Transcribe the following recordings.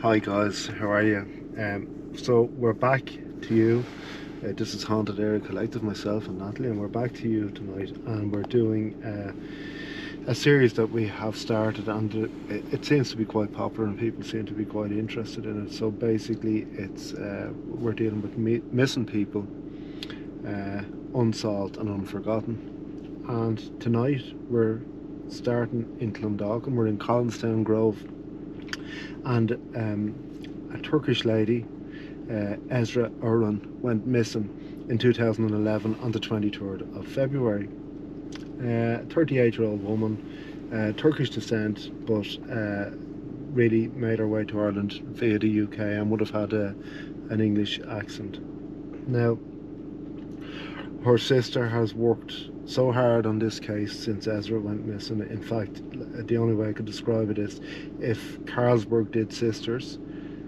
Hi guys, how are you? So we're back to you. This is Haunted Area Collective, myself and Natalie, and we're back to you tonight. And we're doing a series that we have started, and it seems to be quite popular, and people seem to be quite interested in it. So basically, it's we're dealing with missing people, unsolved and unforgotten. And tonight we're starting in Clondalkin. We're in Collinstown Grove. And a Turkish lady, Esra Uyrun, went missing in 2011 on the 23rd of February. 38-year-old woman, Turkish descent, but really made her way to Ireland via the UK and would have had an English accent. Now, her sister has worked so hard on this case since Esra went missing. In fact, the only way I could describe it is if Carlsberg did sisters,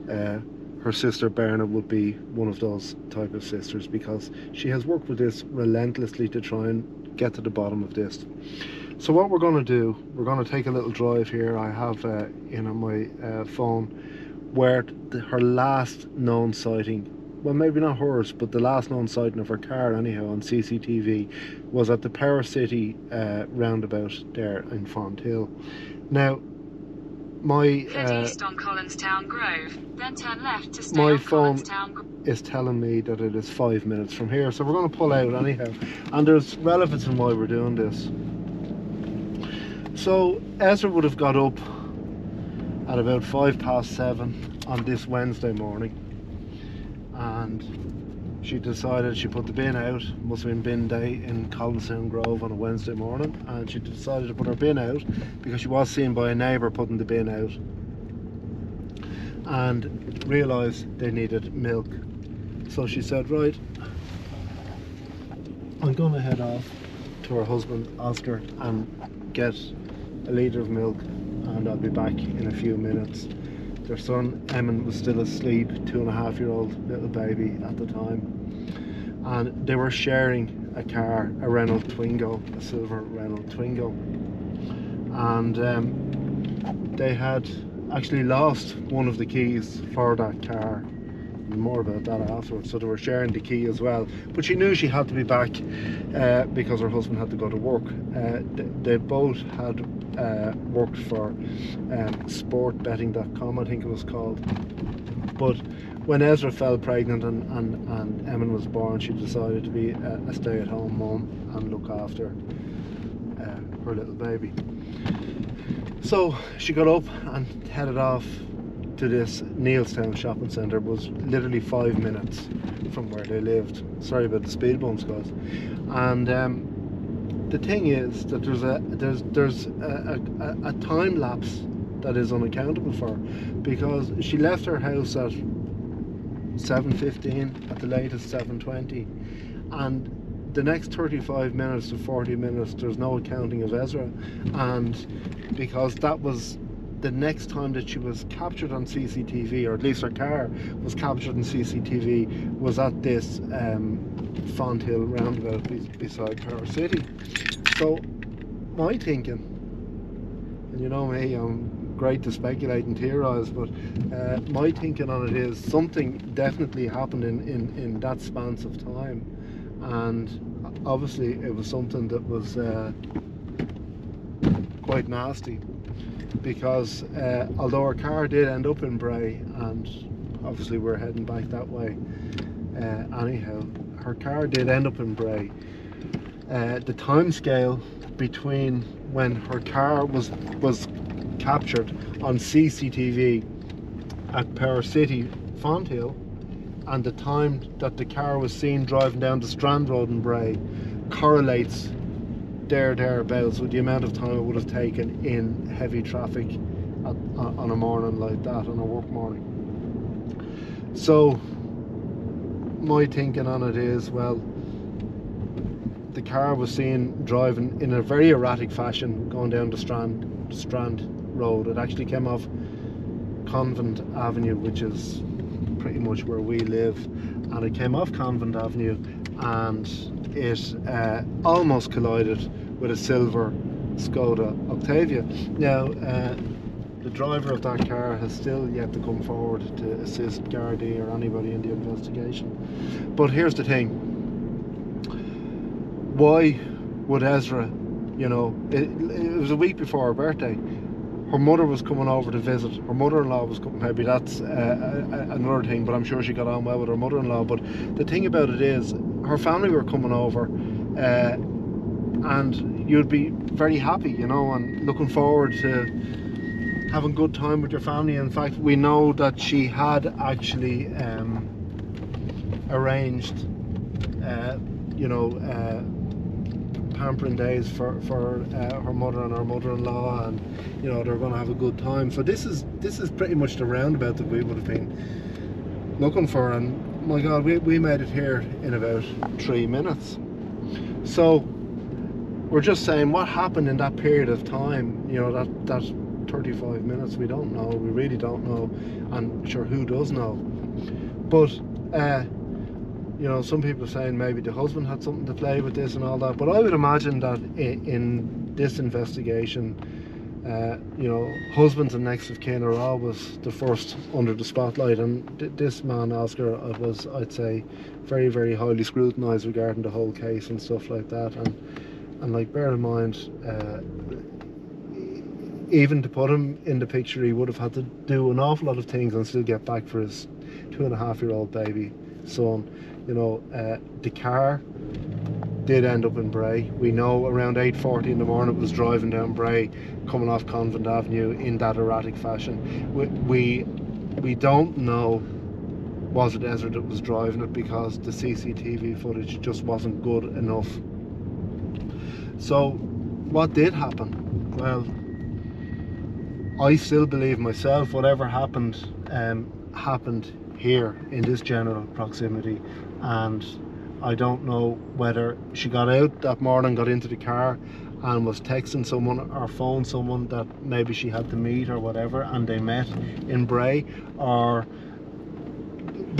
her sister Berna would be one of those type of sisters, because she has worked with this relentlessly to try and get to the bottom of this. So what we're going to do, we're going to take a little drive here. I have on my phone where her last known sighting, well, maybe not hers, but the last known sighting of her car anyhow on CCTV was at the Power City roundabout there in Fonthill. Now, my head east on Collinstown Grove, then turn left to stay my on phone Collinstown is telling me that it is 5 minutes from here, so we're going to pull out anyhow, and there's relevance in why we're doing this. So Esra would have got up at about 7:05 on this Wednesday morning, and she decided, she put the bin out, must have been bin day in Collinstown Grove on a Wednesday morning, and she decided to put her bin out because she was seen by a neighbour putting the bin out, and realised they needed milk. So she said, right, I'm going to head off to her husband Oscar and get a litre of milk, and I'll be back in a few minutes. Their son Eamon was still asleep, 2.5-year-old little baby at the time, and they were sharing a car, a Renault Twingo, a silver Renault Twingo, and they had actually lost one of the keys for that car. More about that afterwards. So they were sharing the key as well, but she knew she had to be back because her husband had to go to work. They both had worked for sportbetting.com, I think it was called, but when Esra fell pregnant and Eamon was born, she decided to be a stay-at-home mum and look after her little baby. So she got up and headed off to this Neilstown shopping centre. Was literally 5 minutes from where they lived. Sorry about the speed bumps, guys. And the thing is that there's a time lapse that is unaccountable for her, because she left her house at 7:15, at the latest 7:20, and the next 35 minutes to 40 minutes there's no accounting of Esra, and because that was the next time that she was captured on CCTV, or at least her car was captured on CCTV, was at this Fonthill roundabout beside Power City. So my thinking, and you know me, I'm great to speculate and theorise, but my thinking on it is something definitely happened in that span of time, and obviously it was something that was quite nasty, because although our car did end up in Bray, and obviously we're heading back that way anyhow, her car did end up in Bray. The time scale between when her car was captured on CCTV at Power City Fonthill and the time that the car was seen driving down the Strand Road in Bray correlates thereabouts with the amount of time it would have taken in heavy traffic on a morning like that, on a work morning. So my thinking on it is, well, the car was seen driving in a very erratic fashion going down the Strand Road. It actually came off Convent Avenue, which is pretty much where we live, and it came off Convent Avenue and it almost collided with a silver Skoda Octavia. Now the driver of that car has still yet to come forward to assist Gardaí or anybody in the investigation. But here's the thing. Why would Esra, you know, it was a week before her birthday. Her mother was coming over to visit. Her mother-in-law was coming. Maybe that's another thing, but I'm sure she got on well with her mother-in-law. But the thing about it is, her family were coming over, and you'd be very happy, you know, and looking forward to having good time with your family. In fact, we know that she had actually arranged, you know, pampering days for her mother and her mother-in-law, and you know, they're going to have a good time. So this is pretty much the roundabout that we would have been looking for, and my God, we made it here in about 3 minutes. So we're just saying, what happened in that period of time, you know, that 35 minutes, we don't know. We really don't know, and sure, who does know? But you know, some people are saying maybe the husband had something to play with this and all that, but I would imagine that in this investigation, you know, husbands and next of kin are always the first under the spotlight, and this man, Oscar, was, I'd say, very, very highly scrutinised regarding the whole case and stuff like that. And like, bear in mind, even to put him in the picture, he would have had to do an awful lot of things and still get back for his 2.5-year-old baby son. You know, the car did end up in Bray. We know around 8:40 in the morning it was driving down Bray, coming off Convent Avenue in that erratic fashion. We don't know, was it Esra that was driving it, because the CCTV footage just wasn't good enough. So what did happen? Well, I still believe myself whatever happened happened here in this general proximity, and I don't know whether she got out that morning, got into the car and was texting someone or phoned someone that maybe she had to meet or whatever, and they met in Bray, or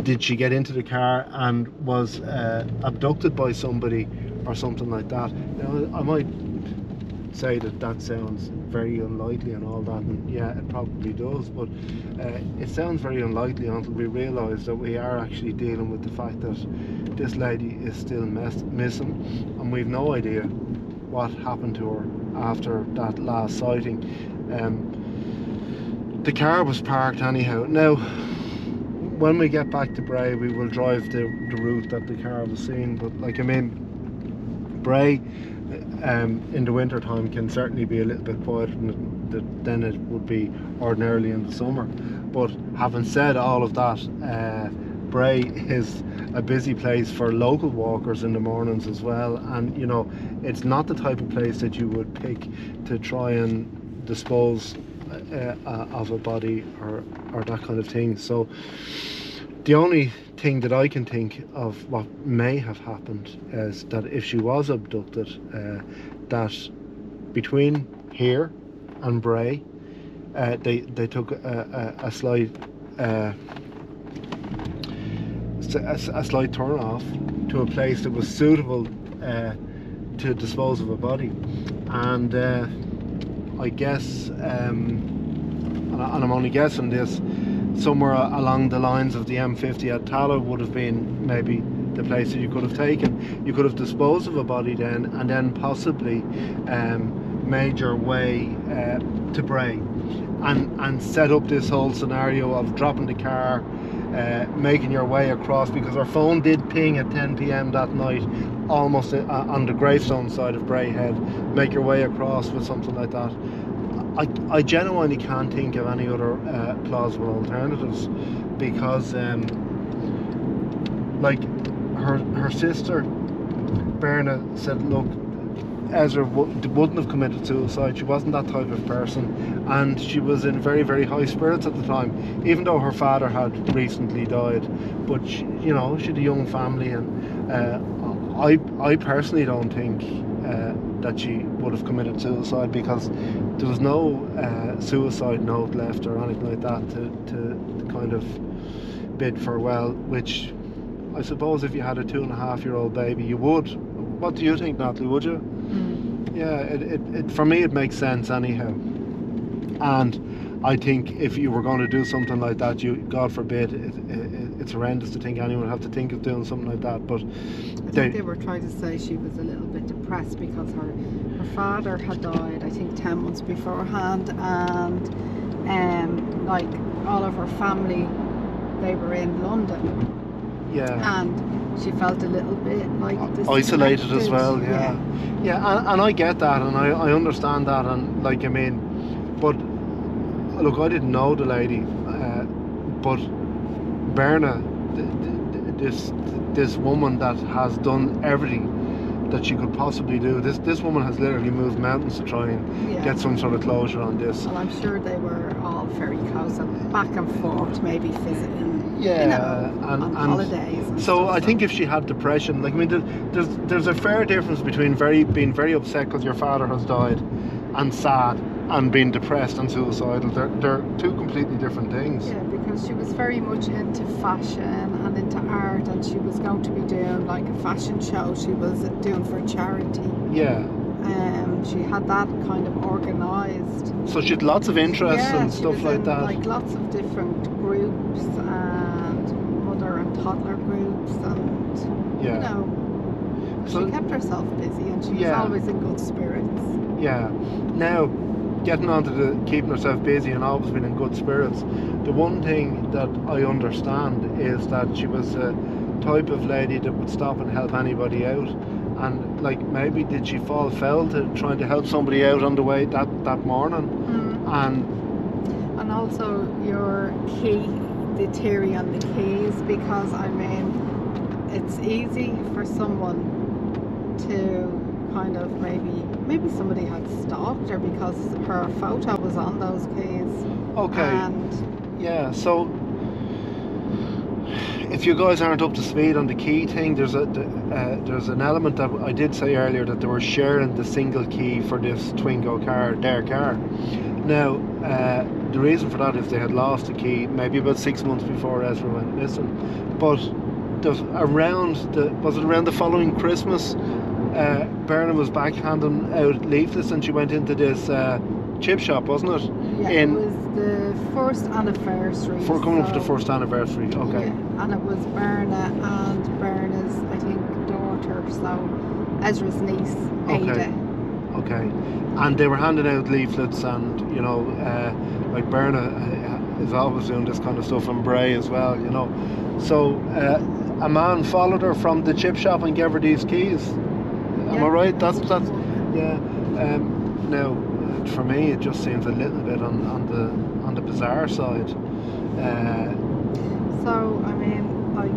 did she get into the car and was abducted by somebody or something like that. You know, I might say that sounds very unlikely and all that, and yeah, it probably does, but it sounds very unlikely until we realise that we are actually dealing with the fact that this lady is still missing, and we've no idea what happened to her after that last sighting. The car was parked anyhow. Now, when we get back to Bray, we will drive the route that the car was seen, but like, I mean, Bray in the winter time can certainly be a little bit quieter than it would be ordinarily in the summer. But having said all of that, Bray is a busy place for local walkers in the mornings as well, and you know, it's not the type of place that you would pick to try and dispose of a body or that kind of thing. So the only thing that I can think of what may have happened is that if she was abducted, that between here and Bray, they took a slight turn off to a place that was suitable to dispose of a body, and I guess, and I'm only guessing this, somewhere along the lines of the M50 at Tala would have been maybe the place that you could have taken. You could have disposed of a body then, and then possibly made your way to Bray and set up this whole scenario of dropping the car, making your way across, because our phone did ping at 10 p.m. that night, almost on the gravestone side of Bray Head. Make your way across with something like that. I genuinely can't think of any other plausible alternatives, because like her sister Berna said, look, Esra wouldn't have committed suicide. She wasn't that type of person, and she was in very, very high spirits at the time, even though her father had recently died. But she, you know, she had a young family, and I personally don't think that she would have committed suicide, because there was no suicide note left or anything like that to kind of bid farewell, which I suppose if you had a 2.5-year-old baby you would. What do you think, Natalie? Would you? Yeah, it for me it makes sense anyhow. And I think if you were going to do something like that, God forbid, it's horrendous to think anyone would have to think of doing something like that. But I think they were trying to say she was a little bit depressed because her father had died, I think, 10 months beforehand, and like all of her family, they were in London. Yeah. And she felt a little bit like isolated as well. Yeah, and I get that, and I understand that, and like, I mean, but look, I didn't know the lady, but Berna, this woman that has done everything that she could possibly do. This woman has literally moved mountains to try and get some sort of closure on this. Well, I'm sure they were all very close and back and forth, maybe visiting, and on holidays. So I think if she had depression, like, I mean, there's a fair difference between being very upset because your father has died, and sad, and being depressed and suicidal. They're two completely different things. Yeah, because she was very much into fashion and into art, and she was going to be doing like a fashion show she was doing for charity. Yeah. She had that kind of organised. So she had lots of interests and stuff like that. Like lots of different groups and mother and toddler groups, and you know, so she kept herself busy, and she was always in good spirits. Yeah. Now, getting on to the keeping herself busy and always being in good spirits, the one thing that I understand is that she was a type of lady that would stop and help anybody out. And like, maybe did she fall foul to trying to help somebody out on the way that morning? And also your key, the theory on the keys, because I mean, it's easy for someone to kind of maybe somebody had stalked her because her photo was on those keys. Okay. And yeah, so if you guys aren't up to speed on the key thing, there's an element that I did say earlier, that they were sharing the single key for this Twingo car, their car. Now, the reason for that is they had lost the key maybe about 6 months before Esra went missing. But was it around the following Christmas, Berna was back handing out leaflets, and she went into this chip shop, wasn't it? Yeah, it was the first anniversary. Coming up to the first anniversary, okay. Yeah, and it was Berna and Berna's, I think, daughter, so Ezra's niece, Ada. Okay. And they were handing out leaflets, and, you know, like Berna is always doing this kind of stuff, and Bray as well, you know. So a man followed her from the chip shop and gave her these keys. Am I right? That's yeah. Now, for me, it just seems a little bit on the bizarre side. So I mean, like,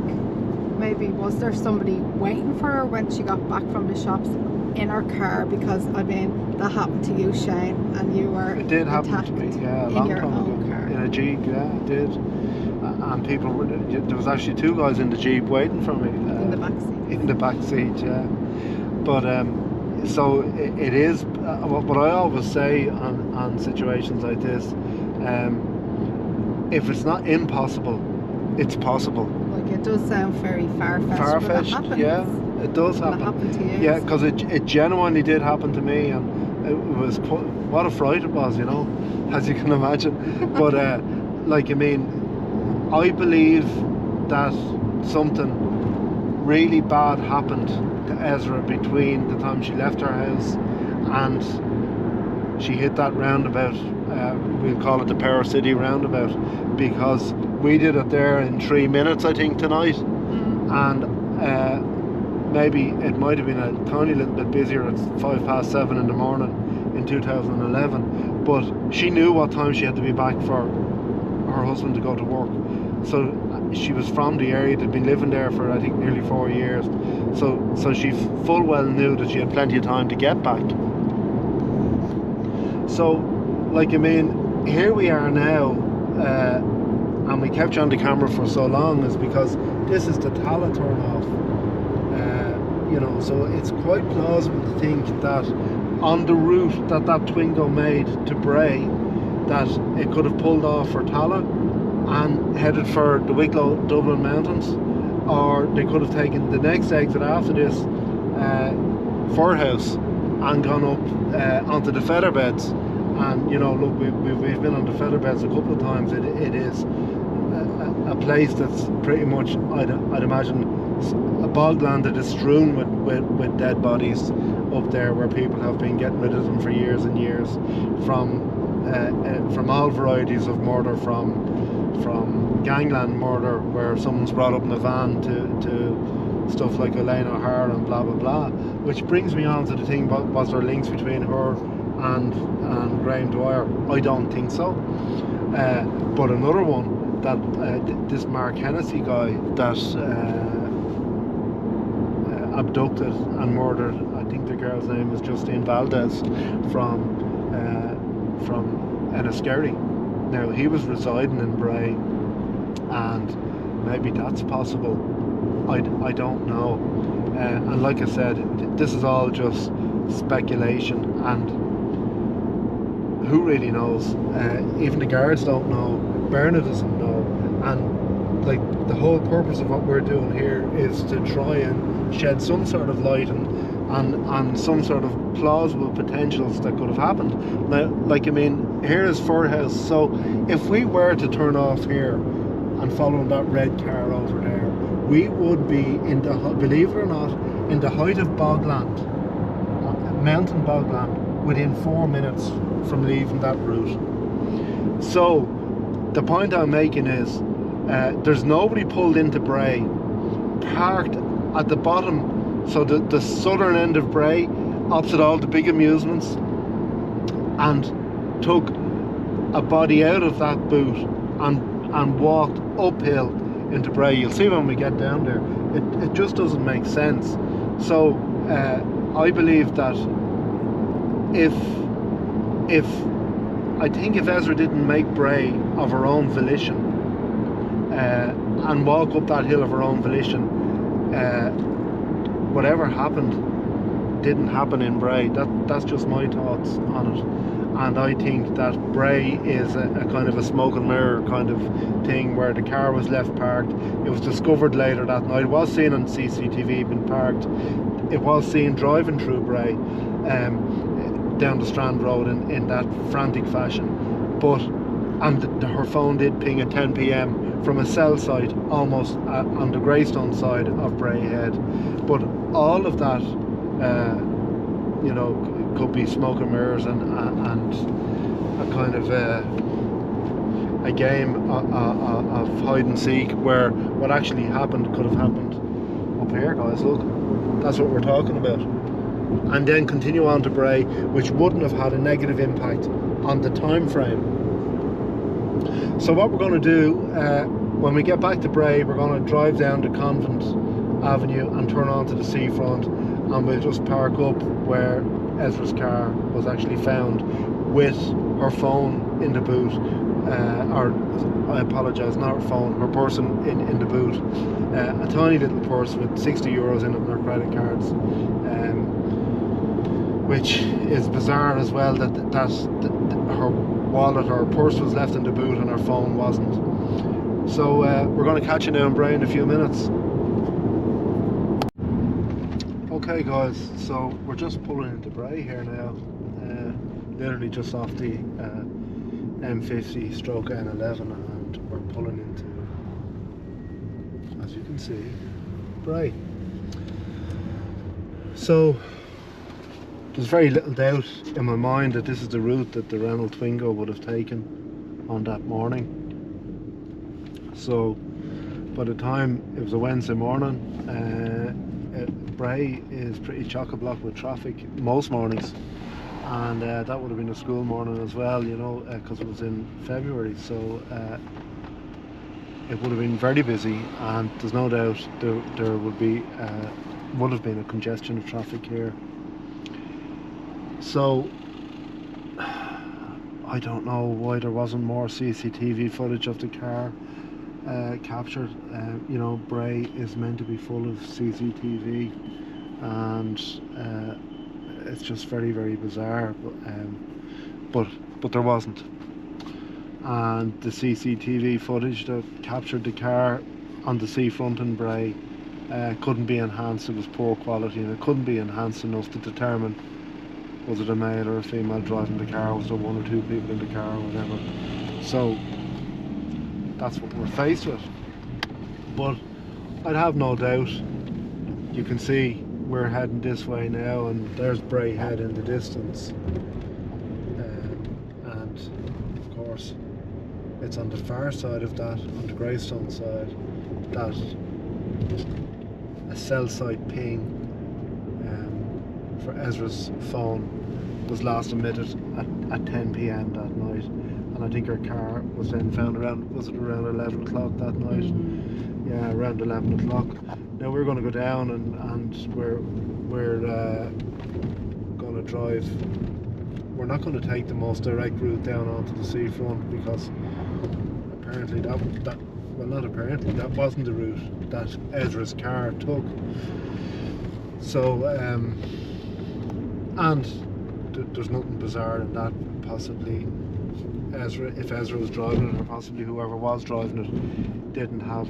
maybe was there somebody waiting for her when she got back from the shops in her car? Because I mean, that happened to you, Shane, and you were it did happen to me, a long time ago, car. in a Jeep. Yeah, it did. And people were there was actually 2 guys in the Jeep waiting for me. In the back seat. In the back seat, yeah. But so it is what I always say on situations like this, if it's not impossible, it's possible. Like, it does sound very far-fetched. Yeah, it does happen. It happened to you. Yeah, because it genuinely did happen to me, and it was what a fright it was, you know, as you can imagine. But like, I mean, I believe that something really bad happened to Esra between the time she left her house and she hit that roundabout. We'll call it the Power City roundabout, because we did it there in 3 minutes, I think, tonight. And maybe it might have been a tiny little bit busier at 7:05 in the morning in 2011, but she knew what time she had to be back for her husband to go to work. So she was from the area, they'd been living there for, I think, nearly 4 years. So she full well knew that she had plenty of time to get back. So, like, I mean, here we are now, and we kept you on the camera for so long is because this is the Tala turn off. You know, so it's quite plausible to think that on the route that Twingo made to Bray, that it could have pulled off for Tala and headed for the Wicklow Dublin Mountains, or they could have taken the next exit after this, Furhouse, and gone up onto the Featherbeds And you know, look, we've been on the featherbeds a couple of times. It is a place that's pretty much, I'd imagine, a bogland that is strewn with dead bodies up there, where people have been getting rid of them for years and years, from all varieties of murder, from gangland murder, where someone's brought up in a van, to stuff like Elaine O'Hara and blah blah blah. Which brings me on to the thing: was there links between her and Graham Dwyer? I don't think so. But another one, that this Mark Hennessy guy that abducted and murdered, I think the girl's name is Justine Valdez, from Enniskerry. Now, he was residing in Bray, and maybe that's possible. I don't know. And like I said, this is all just speculation, and who really knows? Even the guards don't know. Berna doesn't know. And like, the whole purpose of what we're doing here is to try and shed some sort of light on some sort of plausible potentials that could have happened. Now, like, I mean, here is Furhouse. So if we were to turn off here and follow that red car over there, we would be in the, believe it or not, in the height of bogland, mountain bogland, within 4 minutes from leaving that route. So the point I'm making is, there's nobody pulled into Bray, parked at the bottom, so the southern end of Bray, opposite all the big amusements, and took a body out of that boot and walked uphill into Bray. You'll see when we get down there. It just doesn't make sense. So I believe that if Esra didn't make Bray of her own volition, and walk up that hill of her own volition, whatever happened didn't happen in Bray. That's just my thoughts on it. And I think that Bray is a kind of a smoke and mirror kind of thing, where the car was left parked. It was discovered later that night. It was seen on CCTV being parked. It was seen driving through Bray, down the Strand Road in that frantic fashion. But her phone did ping at 10 p.m. from a cell site almost on the Greystone side of Bray Head. But all of that, you know, could be smoke and mirrors and a kind of a game of hide and seek, where what actually happened could have happened up here, guys. Look, that's what we're talking about. And then continue on to Bray, which wouldn't have had a negative impact on the time frame. So what we're going to do, when we get back to Bray, we're going to drive down to Convent Avenue and turn onto the seafront, and we'll just park up where Esra's car was actually found, with her phone in the boot, or I apologise, not her phone, her purse in the boot, a tiny little purse with 60 euros in it and her credit cards, which is bizarre as well, that her wallet or her purse was left in the boot and her phone wasn't. So we're going to catch you now in Bray in a few minutes. Okay guys, so we're just pulling into Bray here now, literally just off the M50 stroke N11, and we're pulling into, as you can see, Bray. So there's very little doubt in my mind that this is the route that the Renault Twingo would have taken on that morning. So by the time it was a Wednesday morning, Bray is pretty chock-a-block with traffic most mornings, and that would have been a school morning as well, you know, because it was in February, so it would have been very busy, and there's no doubt there would have been a congestion of traffic here. So I don't know why there wasn't more CCTV footage of the car captured. You know, Bray is meant to be full of CCTV, and it's just very, very bizarre. But there wasn't. And the CCTV footage that captured the car on the seafront in Bray couldn't be enhanced. It was poor quality, and it couldn't be enhanced enough to determine was it a male or a female driving the car, was there one or two people in the car or whatever. So that's what we're faced with. But I'd have no doubt, you can see we're heading this way now, and there's Bray Head in the distance, and of course it's on the far side of that, on the Greystone side, that a cell site ping for Esra's phone was last emitted at 10 p.m. that night, and I think her car was then found around, was it around 11 o'clock that night? Yeah, around 11 o'clock. Now we're going to go down, and we're going to drive. We're not going to take the most direct route down onto the seafront, because apparently that wasn't the route that Esra's car took. So and there's nothing bizarre in that. Possibly if Esra was driving it, or possibly whoever was driving it, didn't have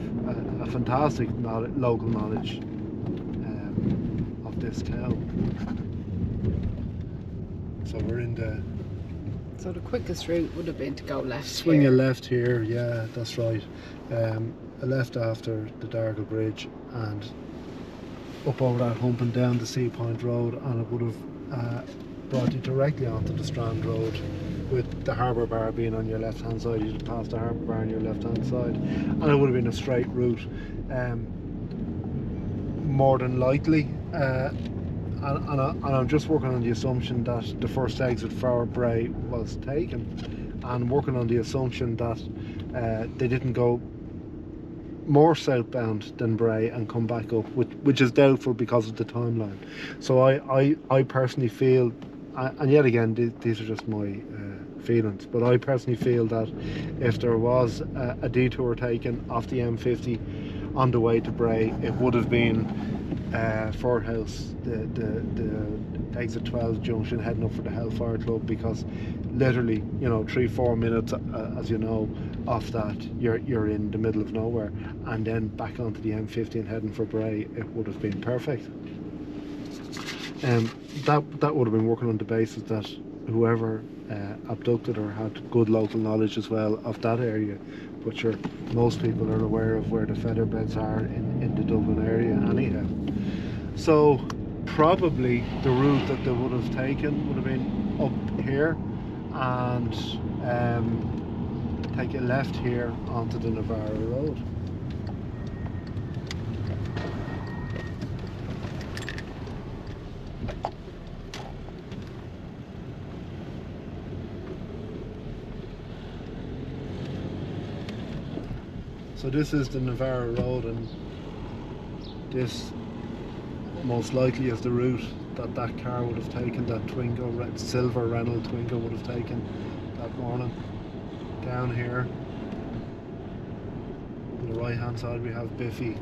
a fantastic local knowledge of this town. So we're in the... So the quickest route would have been to go left Swing here. a left here, yeah, that's right. A left after the Dargle Bridge, and up over that hump and down the Sea Point Road, and it would have brought you directly onto the Strand Road, with the harbour bar being on your left hand side. You'd pass the harbour bar on your left hand side, and it would have been a straight route, more than likely. And I'm just working on the assumption that the first exit for Bray was taken, and working on the assumption that they didn't go more southbound than Bray and come back up, which is doubtful because of the timeline. So I personally feel, and yet again these are just my feelings, but I personally feel that if there was a detour taken off the M50 on the way to Bray, it would have been Ford House, the exit 12 junction, heading up for the Hellfire Club, because literally, 3-4 minutes, as you know, off that you're in the middle of nowhere, and then back onto the M50 and heading for Bray, it would have been perfect. That would have been working on the basis that whoever abducted her had good local knowledge as well of that area. But sure, most people are aware of where the featherbeds are in the Dublin area anyhow. So probably the route that they would have taken would have been up here, and take a left here onto the Navarra Road. So this is the Navarra Road, and this most likely is the route that that car would have taken, that Twingo, silver Renault Twingo would have taken that morning. Down here on the right hand side we have Biffy,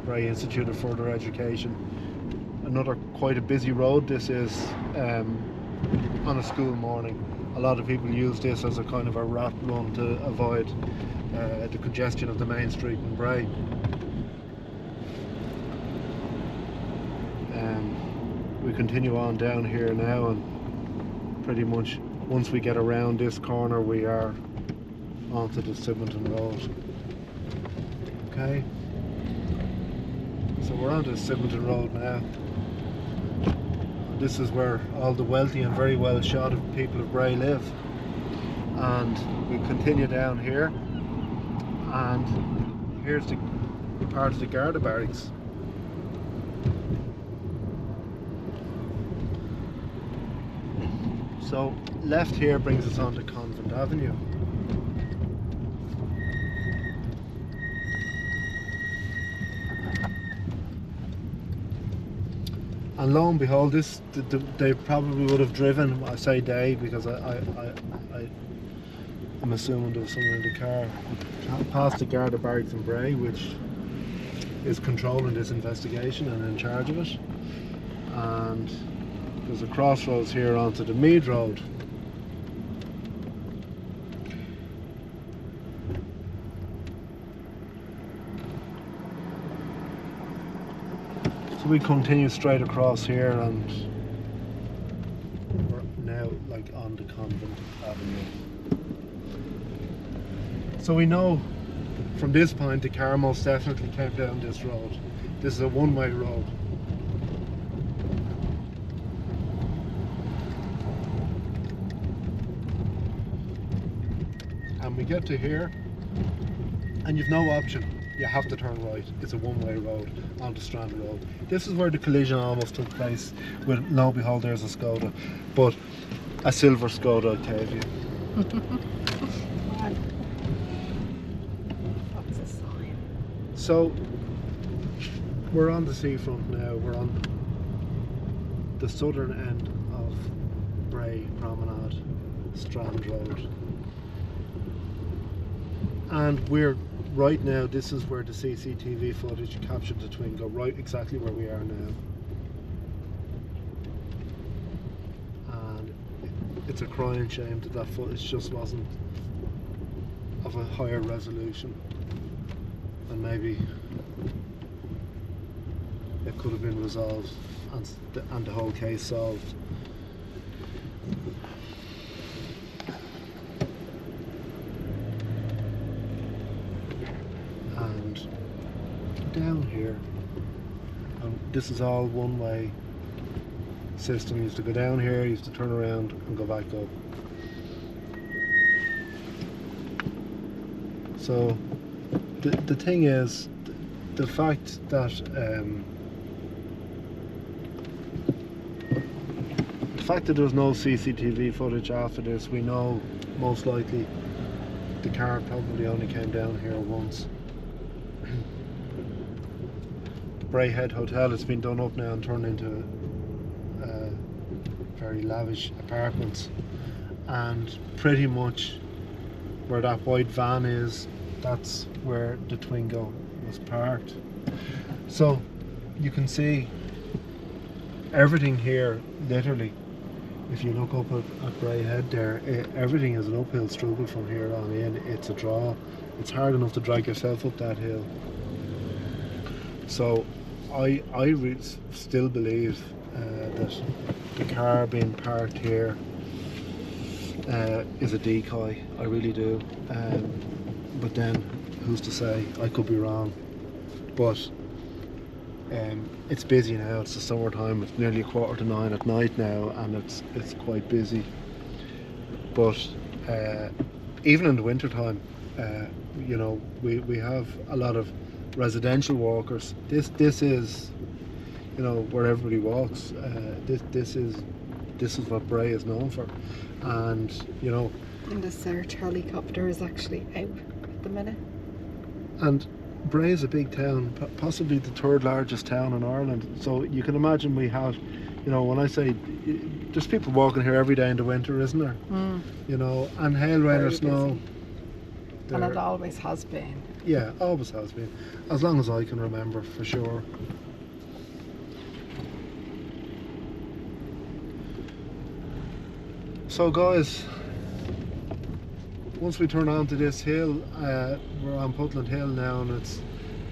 Bray Institute of Further Education. Another quite a busy road this is on a school morning. A lot of people use this as a kind of a rat run to avoid the congestion of the main street in Bray. We continue on down here now, and pretty much once we get around this corner we are onto the Sibbenton Road. Okay, so we're on the Sibbenton Road now. This is where all the wealthy and very well shot people of Bray live, and we continue down here, and here's the part of the Garda barracks. So left here brings us on to Convent Avenue. And lo and behold, they probably would have driven, I say they because I'm assuming there was someone in the car, past the Garda barracks in Bray, which is controlling this investigation and in charge of it. And there's a crossroads here onto the Mead Road. So we continue straight across here, and we're like on the Convent Avenue. So we know from this point the car most definitely came down this road. This is a one-way road. And we get to here and you've no option. You have to turn right. It's a one-way road onto Strand Road. This is where the collision almost took place with, lo and behold, there's a Skoda, but a silver Skoda Octavia. That's a sign. So we're on the seafront now. We're on the southern end of Bray Promenade, Strand Road. And we're right now, this is where the CCTV footage captured the Twingo, right exactly where we are now. And it's a crying shame that that footage just wasn't of a higher resolution. And maybe it could have been resolved and the whole case solved. And down here, this is all one-way system. You used to go down here, you used to turn around and go back up. So the thing is, the fact that there was no CCTV footage after this, we know most likely the car probably only came down here once. The Bray Head Hotel has been done up now and turned into very lavish apartments, and pretty much where that white van is, that's where the Twingo was parked. So you can see everything here, literally, if you look up at Bray Head there, everything is an uphill struggle from here on in. It's a draw. It's hard enough to drag yourself up that hill. So I still believe that the car being parked here is a decoy. I really do. But then, who's to say? I could be wrong. But it's busy now. It's the summertime. It's nearly 9:15 at night now, and it's quite busy. But even in the winter time, you know, we have a lot of residential walkers. This is, you know, where everybody walks. This is what Bray is known for, and you know. And the search helicopter is actually out at the minute. And Bray is a big town, possibly the third largest town in Ireland. So you can imagine we have, you know, when I say there's people walking here every day in the winter, isn't there? Mm. You know, and hail, rain or snow. And it always has been. Yeah, always has been. As long as I can remember, for sure. So guys, once we turn onto this hill, we're on Putland Hill now, and it's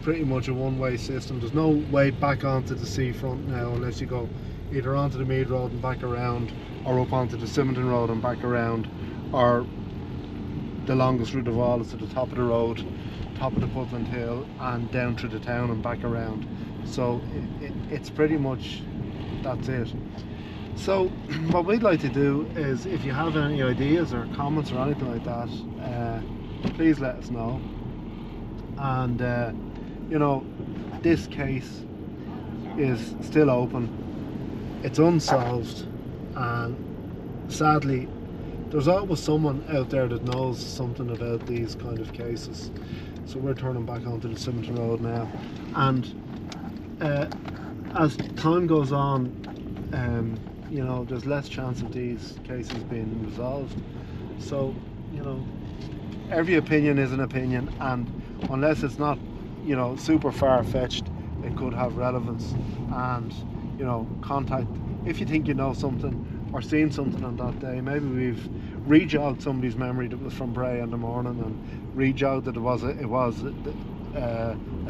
pretty much a one-way system. There's no way back onto the seafront now unless you go either onto the Mead Road and back around, or up onto the Symington Road and back around, or the longest route of all is to the top of the road, top of the Putland Hill, and down through the town and back around. So it's pretty much, that's it. So what we'd like to do is, if you have any ideas or comments or anything like that, please let us know. And you know, this case is still open. It's unsolved, and sadly there's always someone out there that knows something about these kind of cases. So we're turning back onto the Symington Road now, and as time goes on, you know, there's less chance of these cases being resolved. So, you know, every opinion is an opinion, and unless it's not, you know, super far-fetched, it could have relevance. And, you know, contact, if you think you know something or seen something on that day. Maybe we've rejogged somebody's memory that was from Bray in the morning, and rejogged that it was a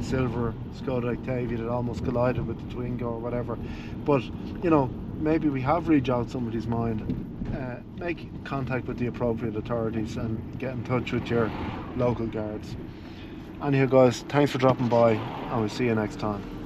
silver Skoda Octavia that almost collided with the Twingo or whatever. But, you know, maybe we have rejogged somebody's mind. make contact with the appropriate authorities and get in touch with your local guards. Anyhow guys, thanks for dropping by and we'll see you next time.